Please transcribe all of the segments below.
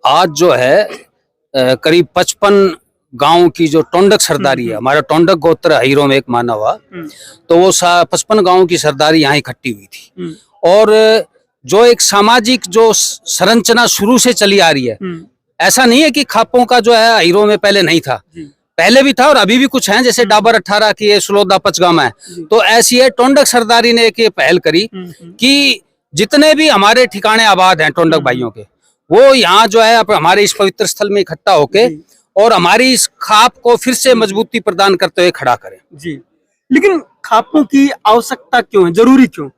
आज जो है करीब 55 गांव की जो टोंडक सरदारी है, हमारा टोंडक गोत्र हीरो में एक माना हुआ, तो वो 55 गांव की सरदारी यहाँ इकट्ठी हुई थी। और जो एक सामाजिक जो संरचना शुरू से चली आ रही है, ऐसा नहीं है कि खापों का जो है हीरो में पहले नहीं था, पहले भी था और अभी भी कुछ हैं, जैसे डाबर 18 की सुलोदा पचगामा है, तो ऐसी है। टोंडक सरदारी ने एक पहल करी कि जितने भी हमारे ठिकाने आबाद हैं टोंडक भाइयों के, वो यहाँ जो है हमारे इस पवित्र स्थल में इकट्ठा होके और हमारी इस खाप को फिर से मजबूती प्रदान करते हुए खड़ा करें। जी, लेकिन खापों की आवश्यकता क्यों है, जरूरी क्यों?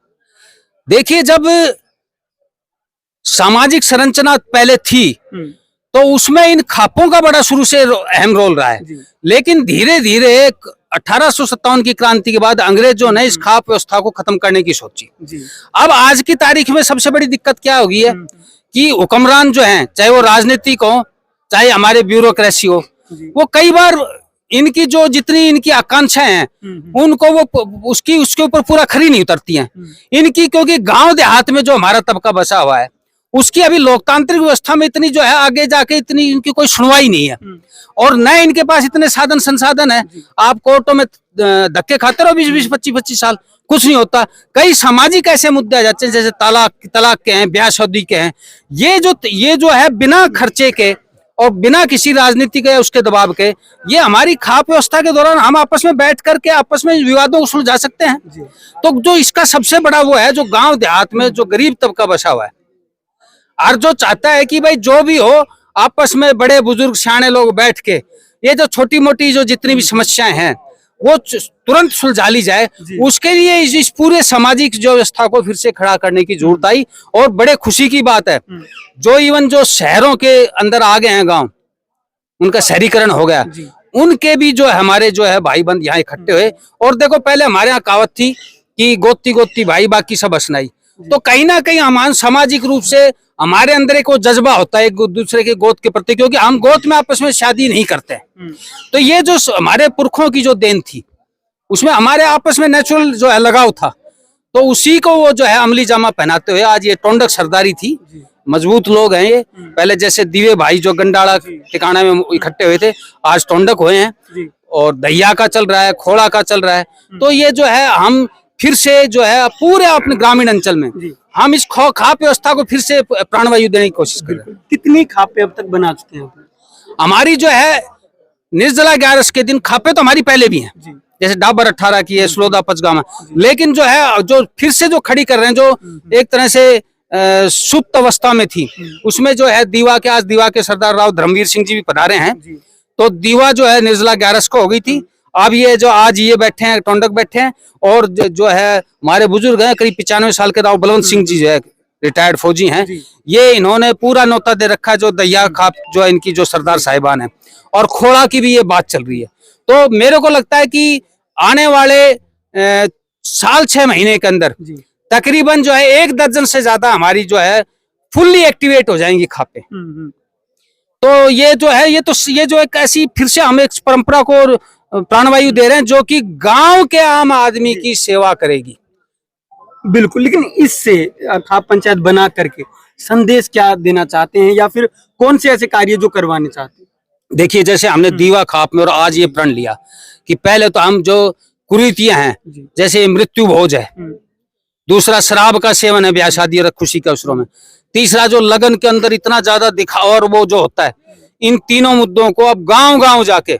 देखिए, जब सामाजिक संरचना पहले थी तो उसमें इन खापों का बड़ा शुरू से अहम रोल रहा है, लेकिन धीरे धीरे 1857 की क्रांति के बाद अंग्रेजों ने इस खाप व्यवस्था को खत्म करने की सोची। अब आज की तारीख में सबसे बड़ी दिक्कत क्या हो गई है कि हुक्मरान जो हैं, चाहे वो राजनीतिक हो चाहे हमारे ब्यूरोक्रेसी हो, वो कई बार इनकी जो जितनी इनकी आकांक्षाएं हैं उनको वो उसके ऊपर पूरा खरी नहीं उतरती हैं इनकी, क्योंकि गांव देहात में जो हमारा तबका बसा हुआ है उसकी अभी लोकतांत्रिक व्यवस्था में इतनी जो है आगे जाके इतनी इनकी कोई सुनवाई नहीं है, और न इनके पास इतने साधन संसाधन है। आप कोर्टों में धक्के खाते रहो 20-20, 25-25 साल, कुछ नहीं होता। कई सामाजिक ऐसे मुद्दे आ जाते हैं, जैसे तलाक के हैं, ब्याह शादी के हैं, ये जो है बिना खर्चे के और बिना किसी राजनीति के उसके दबाव के, ये हमारी खाप व्यवस्था के दौरान हम आपस में बैठ करके आपस में विवादों को सुलझा सकते हैं। तो जो इसका सबसे बड़ा वो है, जो गांव देहात में जो गरीब तबका बसा हुआ है और जो चाहता है कि भाई जो भी हो आपस में बड़े बुजुर्ग सियाने लोग बैठ के ये जो छोटी मोटी जो जितनी भी समस्याएं हैं वो तुरंत सुलझा ली जाए, उसके लिए इस पूरे सामाजिक जो व्यवस्था को फिर से खड़ा करने की जरूरत आई। और बड़े खुशी की बात है, जो इवन जो शहरों के अंदर आ गए हैं गांव, उनका शहरीकरण हो गया, उनके भी जो है हमारे जो है भाई बंद यहाँ इकट्ठे हुए। और देखो, पहले हमारे यहाँ कहावत थी कि गोती गोती भाई बाकी सब हसनाई, तो कहीं ना कहीं हमारे सामाजिक रूप से हमारे अंदर एक वो जज्बा होता है एक दूसरे के गोद के प्रति, क्योंकि हम गोद में आपस में शादी नहीं करते। तो ये जो हमारे पुरखों की जो देन थी उसमें हमारे आपस में नेचुरल जो है लगाव था, तो उसी को वो जो है अमली जामा पहनाते हुए आज ये टोंडक सरदारी थी। मजबूत लोग हैं ये, पहले जैसे दिवे भाई जो गंडाला ठिकाना में इकट्ठे हुए थे, आज टोंडक हुए हैं, और दहिया का चल रहा है, खोड़ा का चल रहा है। तो ये जो है हम फिर से जो है पूरे अपने ग्रामीण अंचल में हम इस खाप व्यवस्था को फिर से प्राणवायु देने की कोशिश कर रहे हैं। कितनी खापें अब तक बना चुके हैं? हमारी जो है निर्जला 11 के दिन खापें तो हमारी पहले भी हैं, जैसे डाबर 18 की है, सुलोदा पचगामा, लेकिन जो है जो फिर से जो खड़ी कर रहे हैं, जो एक तरह से सुप्त अवस्था में थी, उसमें जो है आज दीवा के सरदार राव धर्मवीर सिंह जी भी पधारे हैं। तो दीवा जो है निर्जला 11 को हो गई थी। अब ये जो आज ये बैठे हैं टोंडक बैठे हैं, और जो है हमारे बुजुर्ग हैं करीब 95 साल के राव बलवंत सिंह जी जो है रिटायर्ड फौजी हैं, ये इन्होंने पूरा न्योता दे रखा है जो दहिया खाप जो है इनकी जो सरदार साहिबान है, और खोड़ा की भी ये बात चल रही है। तो मेरे को लगता है कि आने वाले साल 6 महीने के अंदर तकरीबन जो है 1 दर्जन से ज्यादा हमारी जो है फुल्ली एक्टिवेट हो जाएंगी खापें। तो ये जो है ये जो एक ऐसी फिर से हम एक परंपरा को प्राणवायु दे रहे हैं जो कि गांव के आम आदमी की सेवा करेगी। बिल्कुल, लेकिन इससे खाप पंचायत बना करके संदेश क्या देना चाहते हैं, या फिर कौन से ऐसे कार्य जो करवाने चाहते हैं? देखिए, जैसे हमने दीवा खाप में और आज ये प्रण लिया कि पहले तो हम जो कुरीतियां हैं, जैसे मृत्यु भोज है, दूसरा शराब का सेवन है ब्याह शादी और खुशी के अवसरों में, तीसरा जो लगन के अंदर इतना ज्यादा दिखावा और वो जो होता है, इन तीनों मुद्दों को अब गांव गांव जाके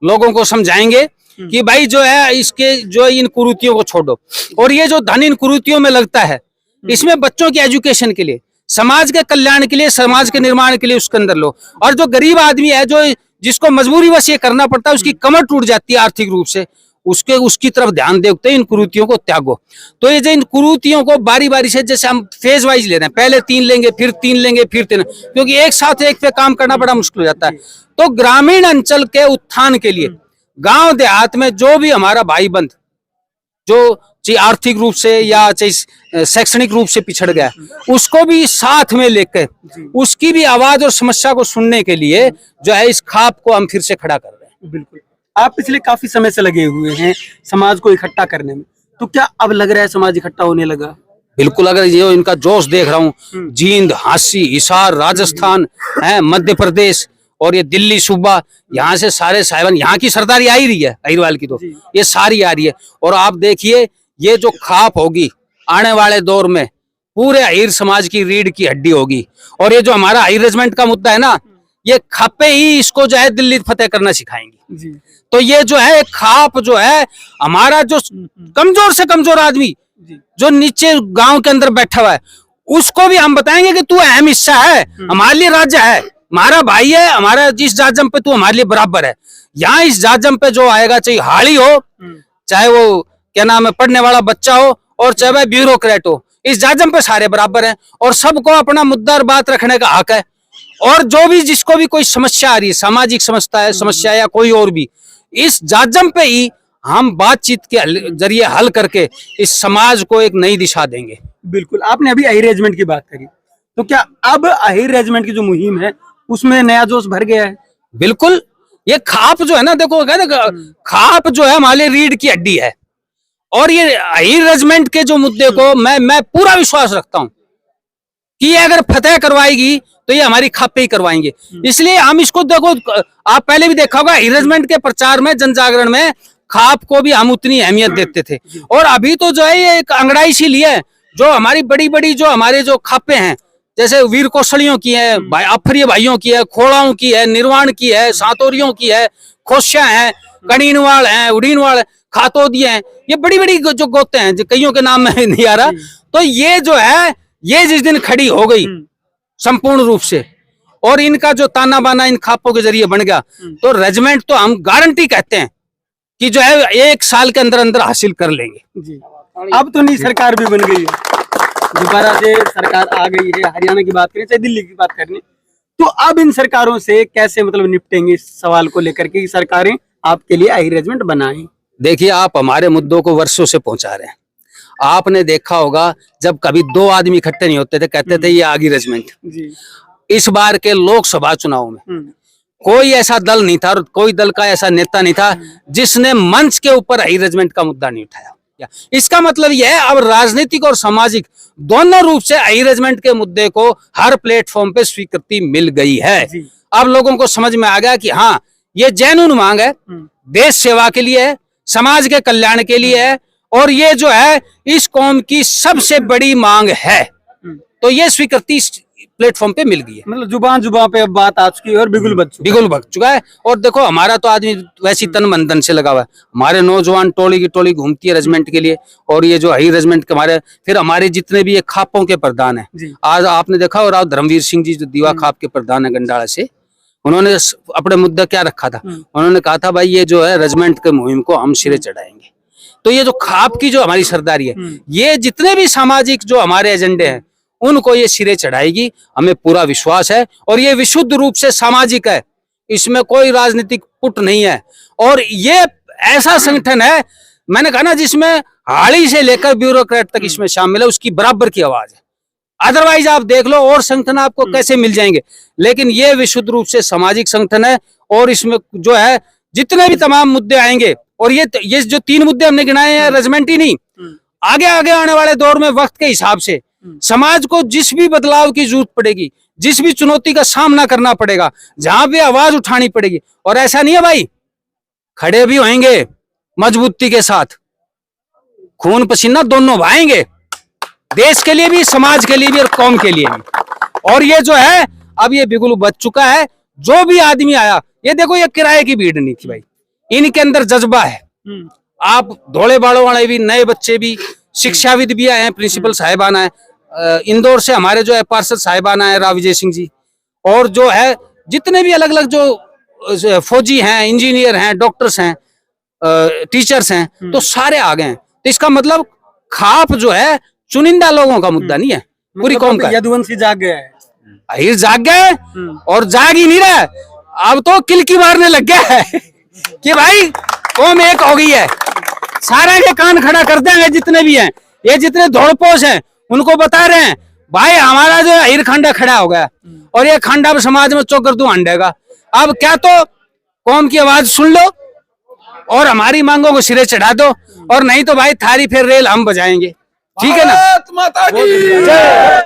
लोगों को समझाएंगे कि भाई जो है इसके जो इन कुरीतियों को छोड़ो, और ये जो धन इन कुरीतियों में लगता है इसमें बच्चों की एजुकेशन के लिए, समाज के कल्याण के लिए, समाज के निर्माण के लिए उसके अंदर लो। और जो गरीब आदमी है, जो जिसको मजबूरीवश ये करना पड़ता है, उसकी कमर टूट जाती है आर्थिक रूप से, उसकी तरफ ध्यान देते इन कुरीतियों को त्यागो। तो ये जो इन कुरीतियों को बारी बारी से जैसे हम फेज वाइज ले रहे हैं, पहले 3 लेंगे, फिर 3 लेंगे, फिर 3, क्योंकि एक साथ एक पे काम करना बड़ा मुश्किल हो जाता है। तो ग्रामीण अंचल के उत्थान के लिए गांव देहात में जो भी हमारा भाई बंद जो चाहे आर्थिक रूप से या चाहे शैक्षणिक रूप से पिछड़ गया, उसको भी साथ में लेकर उसकी भी आवाज और समस्या को सुनने के लिए जो है इस खाप को हम फिर से खड़ा कर रहे हैं। बिल्कुल, आप पिछले काफी समय से लगे हुए हैं समाज को इकट्ठा करने में, तो क्या अब लग रहा है समाज इकट्ठा होने लगा? बिल्कुल। अगर ये इनका जोश देख रहा हूँ, जींद, हांसी, हिसार, राजस्थान है, मध्य प्रदेश और ये दिल्ली सूबा, यहाँ से सारे साहिबान, यहाँ की सरदारी आ ही रही है अहिरवाल की, तो ये सारी आ रही है। और आप देखिए ये जो खाप होगी आने वाले दौर में पूरे अहिर समाज की रीढ़ की हड्डी होगी। और ये जो हमारा अहिर रेजिमेंट का मुद्दा है ना, ये खापे ही इसको जो है दिल्ली फतेह करना सिखाएंगी। तो ये जो है खाप जो है हमारा जो कमजोर से कमजोर आदमी जो नीचे गांव के अंदर बैठा हुआ है, उसको भी हम बताएंगे कि तू अहम हिस्सा है, हमारे लिए राज्य है, हमारा भाई है, हमारा जिस जाजम पे तू हमारे लिए बराबर है। यहाँ इस जाजम पे जो आएगा, चाहे हाड़ी हो, चाहे वो क्या नाम है पढ़ने वाला बच्चा हो, और चाहे वह ब्यूरोक्रेट हो, इस जाजम पे सारे बराबर हैं और सबको अपना मुद्दा और बात रखने का हक है। और जो भी जिसको भी कोई समस्या आ रही है, सामाजिक समस्या या कोई और भी, इस जाजम पे ही हम बातचीत के जरिए हल करके इस समाज को एक नई दिशा देंगे। बिल्कुल। आपने अभी अहिर रेजिमेंट की बात करी, तो क्या अब अहिर रेजिमेंट की जो मुहिम है उसमें नया जोश भर गया है? बिल्कुल। ये खाप जो है ना, देखो खाप जो है हमारे रीढ़ की हड्डी है। और ये अहिर रेजिमेंट के जो मुद्दे को मैं पूरा विश्वास रखता हूं कि ये अगर फतेह करवाएगी तो ये हमारी खापे ही करवाएंगे। इसलिए हम इसको देखो, आप पहले भी देखा होगा अहिर रेजिमेंट के प्रचार में, जन जागरण में खाप को भी हम उतनी अहमियत देते थे। और अभी तो जो है ये एक अंगड़ाई सी ली है, जो हमारी बड़ी बड़ी जो हमारे जो खापे हैं, जैसे वीर कौशलियों की है, अफरिय भाइयों की है, खोड़ाओं की है, निर्वाण की है, सातोरियों की है, खोशिया है, कड़ीनवाल है, उड़ीनवाल है, खातोदिया है, ये बड़ी बड़ी जो गोते हैं, जो कईयों के नाम में नहीं आ रहा। तो ये जो है, ये जिस दिन खड़ी हो गई संपूर्ण रूप से, और इनका जो ताना बाना इन खापों के जरिए बन गया, तो रेजिमेंट तो हम गारंटी कहते हैं कि जो है 1 साल के अंदर अंदर हासिल कर लेंगे जी। अब तो नई सरकार भी बन गई है, दोबारा से सरकार आ गई है, हरियाणा की बात करें चाहे दिल्ली की बात करें, तो अब इन सरकारों से कैसे मतलब निपटेंगे इस सवाल को लेकर के सरकारें आपके लिए अहिर रेजिमेंट बनाएं? देखिए, आप हमारे मुद्दों को वर्षों से पहुंचा रहे हैं। आपने देखा होगा जब कभी 2 आदमी इकट्ठे नहीं होते थे, कहते थे ये आगी रेजिमेंट। इस बार के लोकसभा चुनाव में कोई ऐसा दल नहीं था और कोई दल का ऐसा नेता नहीं था जिसने मंच के ऊपर अहिर रेजिमेंट का मुद्दा नहीं उठाया। इसका मतलब यह है, अब राजनीतिक और सामाजिक दोनों रूप से अहिर रेजिमेंट के मुद्दे को हर प्लेटफॉर्म पे स्वीकृति मिल गई है। अब लोगों को समझ में आ गया कि हाँ, ये जेन्युइन मांग है, देश सेवा के लिए है, समाज के कल्याण के लिए है, और ये जो है इस कौम की सबसे बड़ी मांग है। तो ये स्वीकृति प्लेटफॉर्म पे मिल गई है। मतलब जुबान पे बात आ चुकी है और बिगुल बच चुका है। और देखो, हमारा तो आदमी वैसी तन मन धन से लगा हुआ है। हमारे नौजवान टोली की टोली घूमती है रेजिमेंट के लिए, और ये जो अहिर रेजिमेंट के हमारे, फिर हमारे जितने भी ये खापों के प्रधान है, आज आपने देखा और धर्मवीर सिंह जी जो दीवा खाप के प्रधान है गंडाला से, उन्होंने अपने मुद्दा क्या रखा था, उन्होंने कहा था भाई ये जो है रेजिमेंट के मुहिम को हम सिरे चढ़ाएंगे। तो ये जो खाप की जो हमारी सरदारी है, ये जितने भी सामाजिक जो हमारे एजेंडे हैं उनको ये सिरे चढ़ाएगी, हमें पूरा विश्वास है। और ये विशुद्ध रूप से सामाजिक है, इसमें कोई राजनीतिक पुट नहीं है। और ये ऐसा संगठन है, मैंने कहा ना, जिसमें हाड़ी से लेकर ब्यूरोक्रेट तक इसमें शामिल है, उसकी बराबर की आवाज है। अदरवाइज आप देख लो और संगठन आपको कैसे मिल जाएंगे, लेकिन ये विशुद्ध रूप से सामाजिक संगठन है। और इसमें जो है जितने भी तमाम मुद्दे आएंगे, और ये जो 3 मुद्दे हमने गिनाए हैं, रेजिमेंट ही नहीं, आगे आने वाले दौर में वक्त के हिसाब से समाज को जिस भी बदलाव की जरूरत पड़ेगी, जिस भी चुनौती का सामना करना पड़ेगा, जहां भी आवाज उठानी पड़ेगी, और ऐसा नहीं है भाई, खड़े भी होंगे मजबूती के साथ, खून पसीना दोनों बहाएंगे, देश के लिए भी, समाज के लिए भी और कौम के लिए भी। और ये जो है अब ये बिगुल बच चुका है। जो भी आदमी आया, ये देखो, ये किराए की भीड़ नहीं थी भाई, इनके अंदर जज्बा है। आप धोले बालों वाले भी, नए बच्चे भी, शिक्षाविद भी आए हैं, प्रिंसिपल साहिबान आए, इंदौर से हमारे जो है पार्षद साहिबान आए, राव विजय सिंह जी, और जो है जितने भी अलग अलग जो फौजी हैं, इंजीनियर हैं, डॉक्टर्स हैं, टीचर्स हैं, तो सारे आ गए हैं। तो इसका मतलब खाप जो है चुनिंदा लोगों का मुद्दा नहीं है, पूरी कौम का। यदुवंशी जाग गया है, अहिर जाग गए, और जाग ही नहीं रहा, अब तो किलकी मारने लग गया है कि भाई कौम एक हो गई है। सारे के कान खड़ा कर देंगे जितने भी हैं, ये जितने धोड़पोश हैं उनको बता रहे हैं भाई हमारा जो अहिर खंडा खड़ा हो गया, और ये खंडा समाज में चौकर तू हंडेगा। अब क्या तो कौम की आवाज सुन लो और हमारी मांगों को सिरे चढ़ा दो, और नहीं तो भाई थारी फिर रेल हम बजाएंगे। ठीक है ना। भारत माता की जय।